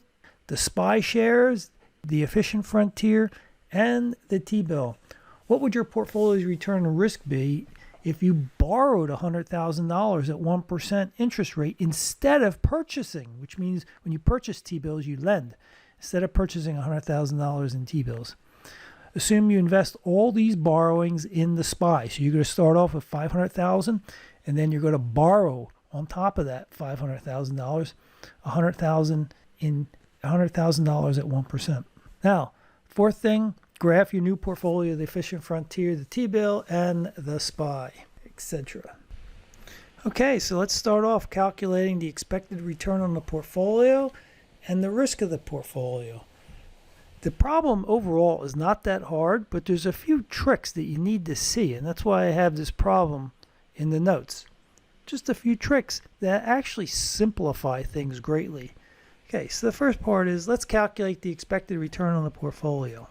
the SPY shares, the efficient frontier, and the T-bill. What would your portfolio's return and risk be if you borrowed $100,000 at 1% interest rate instead of purchasing, which means when you purchase T-bills, you lend, instead of purchasing $100,000 in T-bills? Assume you invest all these borrowings in the SPY. So you're going to start off with $500,000, and then you're going to borrow on top of that $500,000, $100,000 at 1%. Now, fourth thing, graph your new portfolio, the efficient frontier, the T-bill, and the SPY, etc. Okay, so let's start off calculating the expected return on the portfolio and the risk of the portfolio. The problem overall is not that hard, but there's a few tricks that you need to see, and that's why I have this problem in the notes. Just a few tricks that actually simplify things greatly. Okay, so the first part is let's calculate the expected return on the portfolio.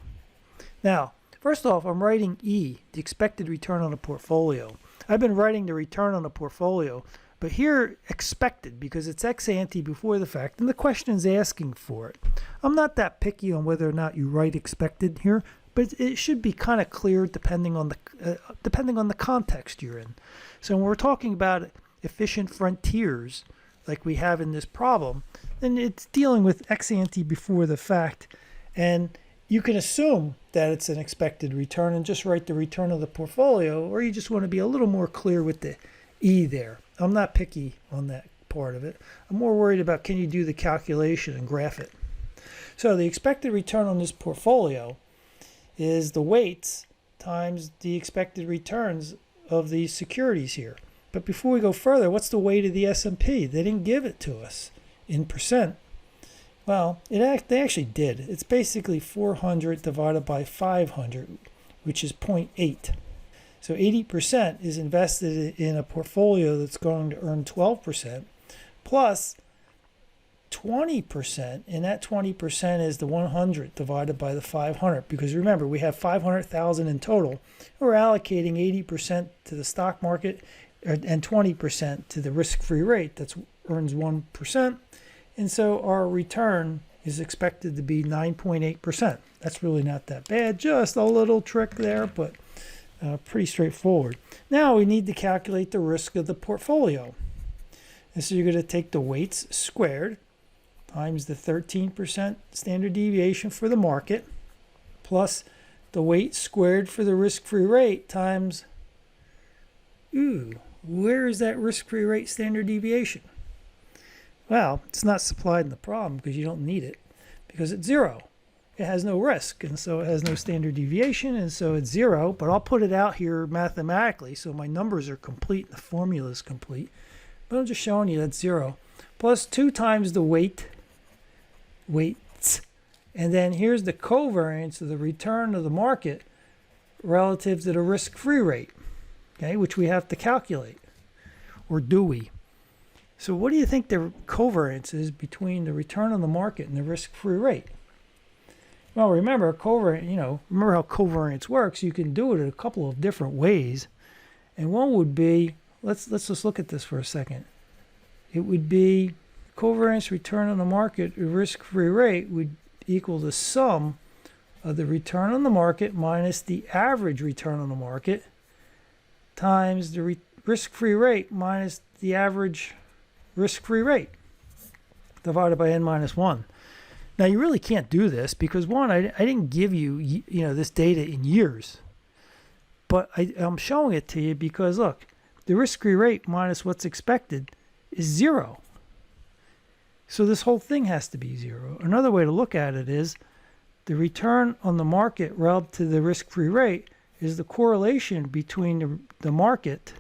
Now, first off, I'm writing E, the expected return on a portfolio. I've been writing the return on a portfolio, but here expected because it's ex ante before the fact, and the question is asking for it. I'm not that picky on whether or not you write expected here, but it should be kind of clear depending on the context you're in. So when we're talking about efficient frontiers, like we have in this problem, then it's dealing with ex ante before the fact, and you can assume that it's an expected return and just write the return of the portfolio, or you just want to be a little more clear with the E there. I'm not picky on that part of it. I'm more worried about can you do the calculation and graph it. So the expected return on this portfolio is the weights times the expected returns of these securities here. But before we go further, what's the weight of the S&P? They didn't give it to us in percent. Well, they actually did. It's basically 400 divided by 500, which is 0.8. So 80% is invested in a portfolio that's going to earn 12%, plus 20%, and that 20% is the 100 divided by the 500. Because remember, we have 500,000 in total. We're allocating 80% to the stock market and 20% to the risk-free rate that earns 1%. And so our return is expected to be 9.8%. That's really not that bad. Just a little trick there, but pretty straightforward. Now we need to calculate the risk of the portfolio. And so you're going to take the weights squared times the 13% standard deviation for the market plus the weight squared for the risk-free rate times, where is that risk-free rate standard deviation? Well, it's not supplied in the problem because you don't need it, because it's 0. It has no risk, and so it has no standard deviation, and so it's 0. But I'll put it out here mathematically so my numbers are complete, the formula is complete. But I'm just showing you that's 0. Plus 2 times the weights And then here's the covariance of the return of the market relative to the risk-free rate, okay, which we have to calculate. Or do we? So what do you think the covariance is between the return on the market and the risk-free rate? Well, remember, remember how covariance works. You can do it in a couple of different ways. And one would be, let's just look at this for a second. It would be covariance return on the market, risk-free rate would equal the sum of the return on the market minus the average return on the market times the risk-free rate minus the average risk-free rate divided by n minus 1. Now, you really can't do this because, one, I didn't give you, this data in years. But I'm showing it to you because, look, the risk-free rate minus what's expected is 0. So this whole thing has to be 0. Another way to look at it is the return on the market relative to the risk-free rate is the correlation between the market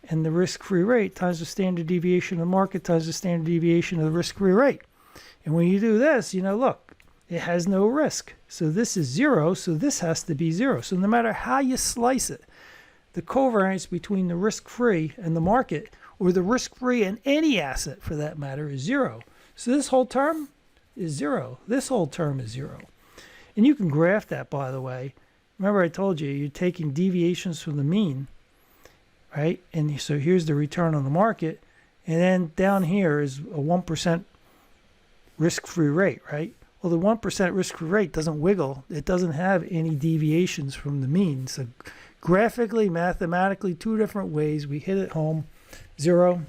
and the risk-free rate times the standard deviation of the market times the standard deviation of the risk-free rate. And when you do this, look, it has no risk. So this is 0, so this has to be 0. So no matter how you slice it, the covariance between the risk-free and the market, or the risk-free and any asset for that matter, is 0. So this whole term is 0. This whole term is 0. And you can graph that, by the way. Remember I told you, you're taking deviations from the mean, right? And so here's the return on the market. And then down here is a 1% risk-free rate, right? Well, the 1% risk-free rate doesn't wiggle. It doesn't have any deviations from the mean. So graphically, mathematically, two different ways. We hit it home, 0.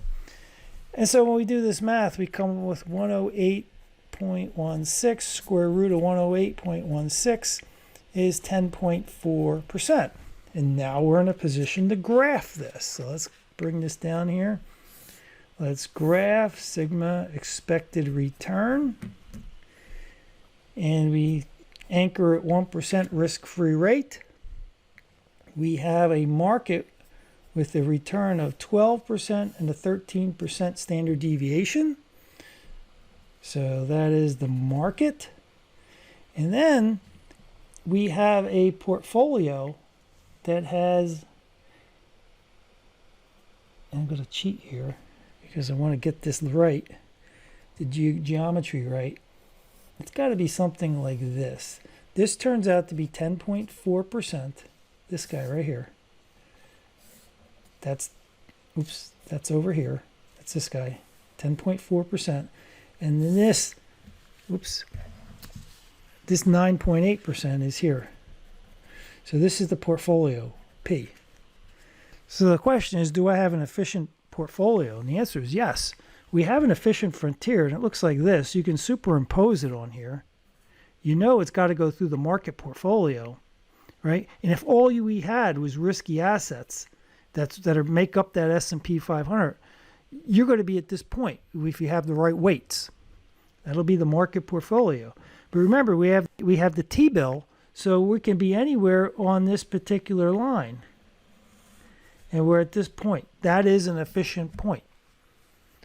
And so when we do this math, we come up with 108.16. Square root of 108.16 is 10.4%. And now we're in a position to graph this. So let's bring this down here. Let's graph sigma expected return. And we anchor at 1% risk-free rate. We have a market with a return of 12% and a 13% standard deviation. So that is the market. And then we have a portfolio that has, I'm going to cheat here because I want to get this right, the geometry right. It's got to be something like this. This turns out to be 10.4%. This guy right here. That's over here. That's this guy, 10.4%. And then this 9.8% is here. So this is the portfolio, P. So the question is, do I have an efficient portfolio? And the answer is yes. We have an efficient frontier, and it looks like this. You can superimpose it on here. It's got to go through the market portfolio, right? And if all we had was risky assets that make up that S&P 500, you're going to be at this point if you have the right weights. That'll be the market portfolio. But remember, we have the T-bill, so we can be anywhere on this particular line. And we're at this point. That is an efficient point.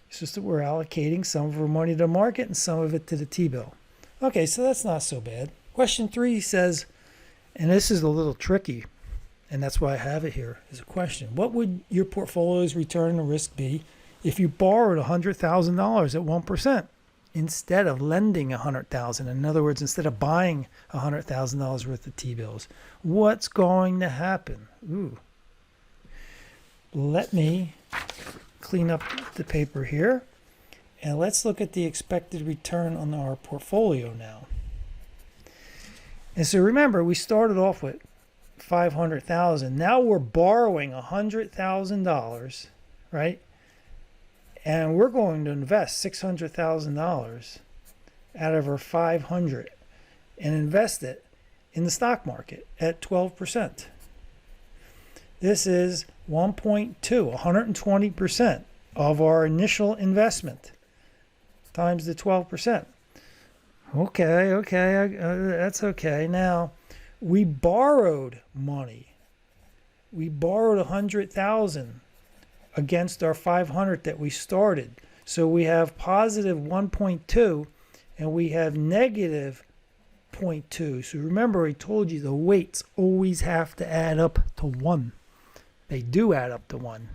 It's just that we're allocating some of our money to the market and some of it to the T-bill. Okay, so that's not so bad. Question 3 says, and this is a little tricky, and that's why I have it here as a question. What would your portfolio's return to risk be if you borrowed $100,000 at 1% instead of lending $100,000? In other words, instead of buying $100,000 worth of T-bills, what's going to happen? Let me clean up the paper here, and let's look at the expected return on our portfolio now. And so remember, we started off with $500,000. Now we're borrowing $100,000, right? And we're going to invest $600,000 out of our $500 and invest it in the stock market at 12%. This is 120% of our initial investment times the 12%. Okay, that's okay. Now, we borrowed money. We borrowed $100,000 against our $500 that we started. So we have positive 1.2 and we have negative 0.2. So remember, I told you the weights always have to add up to 1. They do add up to 1.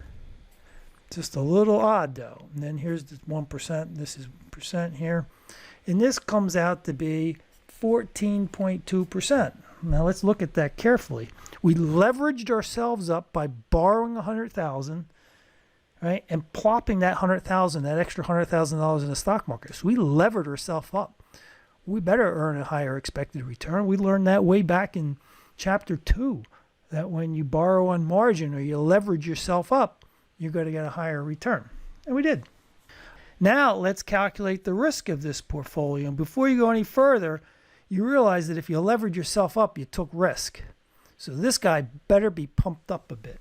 Just a little odd though. And then here's the 1%. This is percent here. And this comes out to be 14.2%. Now let's look at that carefully. We leveraged ourselves up by borrowing 100,000, right, and plopping that 100,000, that extra $100,000 in the stock market. So we levered ourselves up. We better earn a higher expected return. We learned that way back in chapter 2, that when you borrow on margin or you leverage yourself up, you're going to get a higher return. And we did. Now let's calculate the risk of this portfolio. And before you go any further, you realize that if you leverage yourself up, you took risk. So this guy better be pumped up a bit.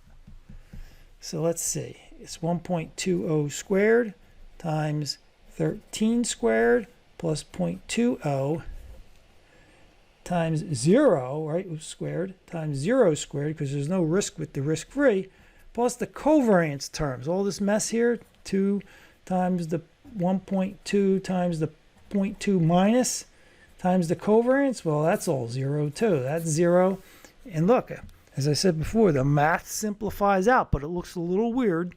So let's see. It's 1.20 squared times 13 squared plus 0.20 times 0, right, squared, times 0 squared, because there's no risk with the risk-free, plus the covariance terms. All this mess here, 2 times the 1.2 times the 0.2 minus times the covariance, well, that's all 0 too. That's 0. And look, as I said before, the math simplifies out, but it looks a little weird.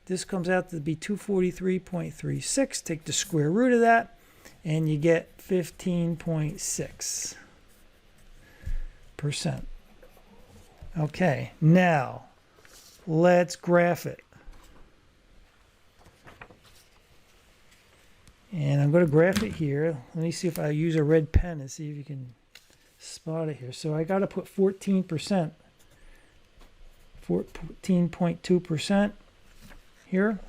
This comes out to be 243.36. Take the square root of that, and you get 15.6%. Okay, now let's graph it. And I'm going to graph it here. Let me see if I use a red pen and see if you can spot it here. So I got to put 14%, 14.2% here.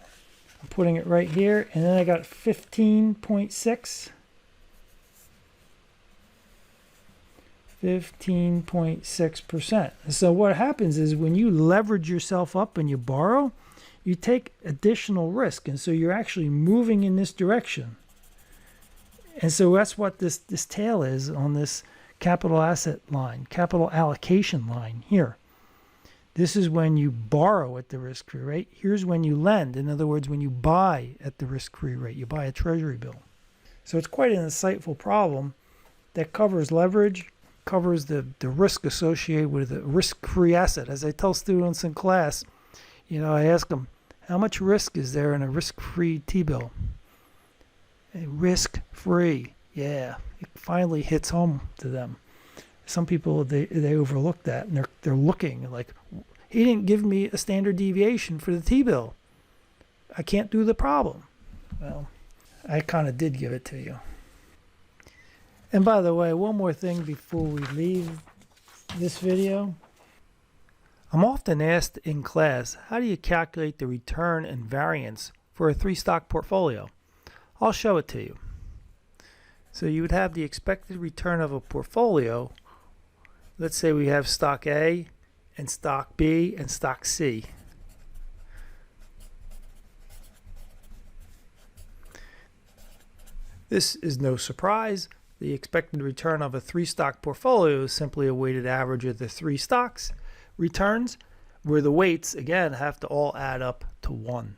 I'm putting it right here. And then I got 15.6. 15.6%. So what happens is when you leverage yourself up and you borrow, you take additional risk, and so you're actually moving in this direction. And so that's what this tail is on this capital asset line, capital allocation line here. This is when you borrow at the risk-free rate. Here's when you lend. In other words, when you buy at the risk-free rate, you buy a treasury bill. So it's quite an insightful problem that covers leverage, covers the risk associated with a risk-free asset. As I tell students in class, you know, I ask them, how much risk is there in a risk-free T-bill? Risk-free. Yeah, it finally hits home to them. Some people, they overlook that, and they're looking like, he didn't give me a standard deviation for the T-bill. I can't do the problem. Well, I kind of did give it to you. And by the way, one more thing before we leave this video. I'm often asked in class, how do you calculate the return and variance for a 3-stock portfolio? I'll show it to you. So you would have the expected return of a portfolio. Let's say we have stock A and stock B and stock C. This is no surprise. The expected return of a 3-stock portfolio is simply a weighted average of the 3 stocks returns, where the weights again have to all add up to 1.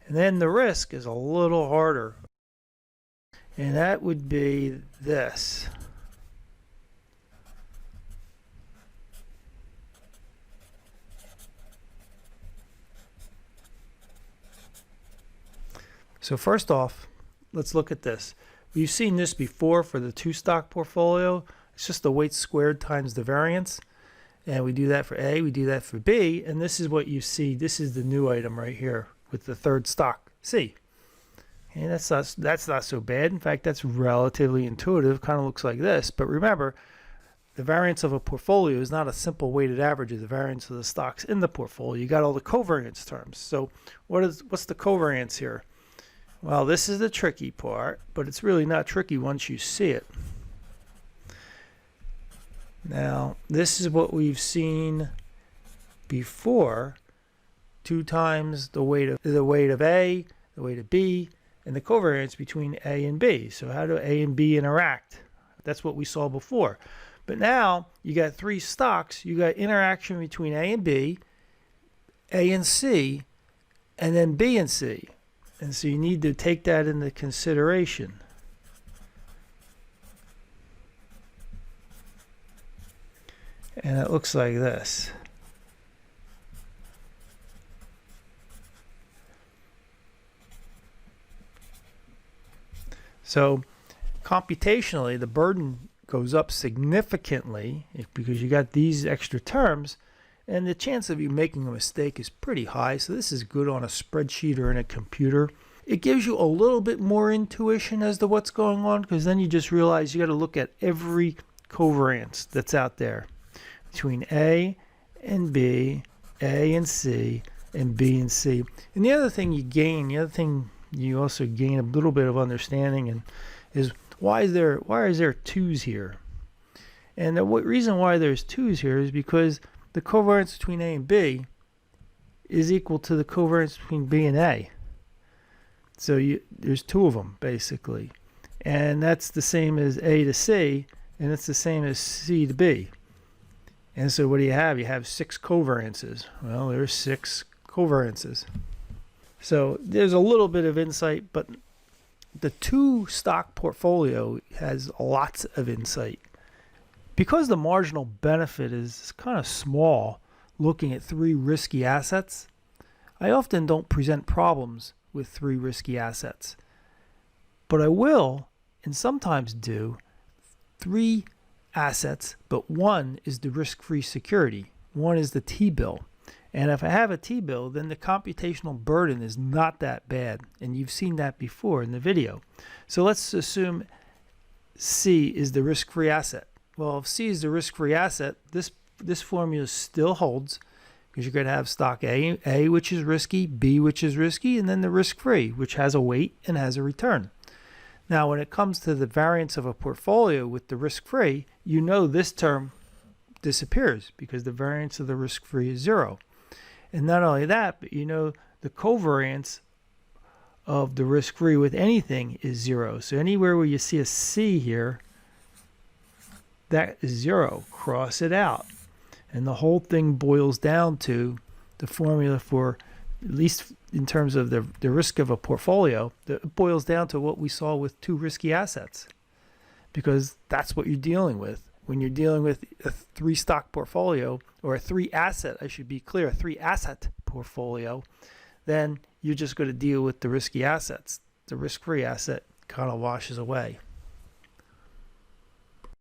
And then the risk is a little harder, and that would be this. So first off, let's look at this. We've seen this before for the 2-stock portfolio. It's just the weights squared times the variance. And we do that for A, we do that for B, and this is what you see. This is the new item right here with the 3rd stock, C. And that's not so bad. In fact, that's relatively intuitive. Kind of looks like this. But remember, the variance of a portfolio is not a simple weighted average of the variance of the stocks in the portfolio. You got all the covariance terms. So what's the covariance here? Well, this is the tricky part, but it's really not tricky once you see it. Now, this is what we've seen before. 2 times the weight of A, the weight of B, and the covariance between A and B. So how do A and B interact? That's what we saw before. But now you got 3 stocks. You got interaction between A and B, A and C, and then B and C. And so you need to take that into consideration. And it looks like this. So computationally, the burden goes up significantly because you got these extra terms, and the chance of you making a mistake is pretty high. So this is good on a spreadsheet or in a computer. It gives you a little bit more intuition as to what's going on, because then you just realize you got to look at every covariance that's out there between A and B, A and C, and B and C. And the other thing you also gain a little bit of understanding and is why is there twos here? And the reason why there's twos here is because the covariance between A and B is equal to the covariance between B and A. So there's two of them basically, and that's the same as A to C, and it's the same as C to B. And so what do you have? You have 6 covariances. Well, there's 6 covariances. So there's a little bit of insight, but the 2 stock portfolio has lots of insight. Because the marginal benefit is kind of small looking at 3 risky assets, I often don't present problems with 3 risky assets. But I will, and sometimes do, 3 assets, but 1 is the risk-free security. 1 is the T-bill. And if I have a T-bill, then the computational burden is not that bad. And you've seen that before in the video. So let's assume C is the risk-free asset. Well, if C is the risk-free asset, this formula still holds, because you're going to have stock A, which is risky, B, which is risky, and then the risk-free, which has a weight and has a return. Now, when it comes to the variance of a portfolio with the risk-free, you know this term disappears because the variance of the risk-free is 0. And not only that, but you know the covariance of the risk-free with anything is 0. So anywhere where you see a C here, that is 0. Cross it out. And the whole thing boils down to the formula for, at least in terms of the risk of a portfolio, it boils down to what we saw with 2 risky assets. Because that's what you're dealing with. When you're dealing with a 3 stock portfolio, or a 3 asset, I should be clear, a 3 asset portfolio, then you're just going to deal with the risky assets. The risk-free asset kind of washes away.